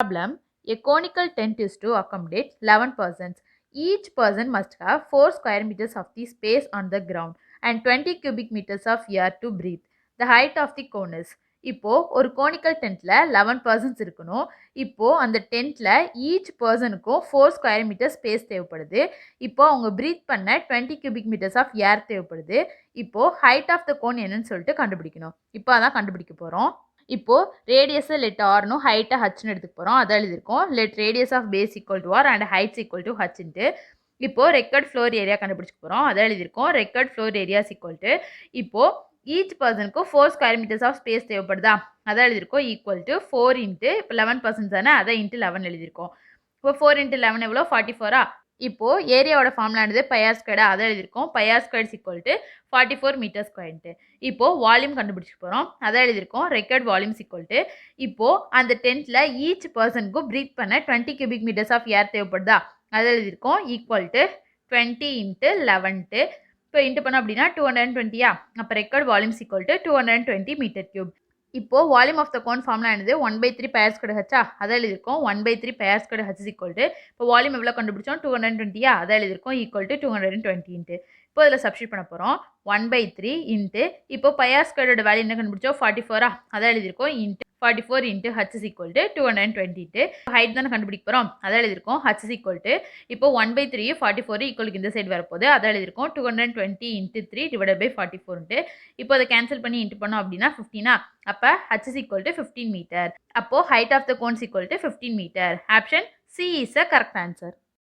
Problem: a conical tent is to accommodate 11 persons. Each person must have 4 square meters of the space on the ground and 20 cubic meters of air to breathe. The height of the cone is. இப்போ ஒரு conical டென்ட்ல 11 persons இருக்கணும். இப்போ அந்த டென்ட்ல each பர்சனுக்கும் 4 square metre space தேவைப்படுது. இப்போ அவங்க breath பண்ண 20 cubic metres of air தேவைப்படுது. இப்போ ஹைட் ஆஃப் த கோன் என்னன்னு சொல்லிட்டு கண்டுபிடிக்கணும். இப்போ அதான் கண்டுபிடிக்க போகிறோம். இப்போது ரேடியஸை லெட் ஆர்னும் ஹைட்டை ஹச்னு எடுத்துக்க போகிறோம். அதான் எழுதியிருக்கோம். Let radius of base equal to r and heights equal to ஹச்ன்ட்டு. இப்போது ரெக்கார்ட் ஃப்ளோர் ஏரியா கண்டுபிடிச்சிக்க போகிறோம். அதான் எழுதியிருக்கோம். Record floor areas equal to இப்போது ஈச் பர்சனுக்கு 4 ஸ்கொயர் மீட்டர்ஸ் ஆஃப் ஸ்பேஸ் தேவைப்படுதா, அதான் எழுதியிருக்கோம். ஈக்குவல் டு 4 இன்ட்டு இப்போ 11 பர்சன்ட் தானே, அதை இன்ட்டு 11 எழுதியிருக்கோம். இப்போ 4 இன்ட்டு 11 எவ்வளோ 44ஆ. இப்போது ஏரியாவோட ஃபார்முலானது பையார் ஸ்கொயர்டா, அதை எழுதியிருக்கோம். Pi r square equal to 44 meter ஸ்கொயர்ன்ட்டு. இப்போது வால்யூம் கண்டுபிடிச்சிக்க போகிறோம். அதை எழுதியிருக்கோம். ரெக்கார்ட் வால்யூம்ஸ் ஈக்குவல் டு இப்போது அந்த டென்ட்டில் ஈச் பர்சனுக்கும் ப்ரீத் பண்ண 20 கியூபிக் மீட்டர்ஸ் ஆஃப் ஏர் தேவைப்படுதா, அதை எழுதியிருக்கோம். ஈக்குவல் டு 20 இன்ட்டு 11ட்டு. இப்போ இன்ட்டு பண்ணோம் அப்படின்னா 220ஆ. அப்போ record volumes equal to 220 meter cube. இப்போது volume of the cone formula என்னது 1/3 பையார் ஸ்கொயர் ஹச்சா, அதை எழுதியிருக்கோம். 1/3 pi r square h equal to இப்போ வால்யூம் எவ்வளோ கண்டுபிடிச்சோம் 220ஆ, அதை எழுதியிருக்கோம். ஈக்குவல் டு 220 இன்ட்டு இப்போ இதில் சப்ஸ்டிட் பண்ண போகிறோம். 1/3 இன்ட்டு இப்போ பையார் ஸ்கொயரோட வேல்யூ என்ன கண்டுபிடிச்சோம் 44ஆ, அதை எழுதியிருக்கோம். Into 44 into H equal to 220 height தானே கண்டுபிடிக்க போகிறோம், அதை எழுதியிருக்கோம். ஹச் ஈக்குவல் டு இப்போ 1/3 44 ஈக்குவலுக்கு இந்த சைடு வரப்போகுது, அதை எழுதியிருக்கோம். 220 இன்ட்டு 3 டிவைட் பை 44ன்ட்டு. இப்போ அதை கேன்சல் பண்ணி இன்ட்டு பண்ணோம் அப்படின்னா 15ஆ. அப்போ ஹச் ஈக்குவல் டு 15 மீட்டர். அப்போது height of the cones equal to 15 metre. Option C is a correct answer.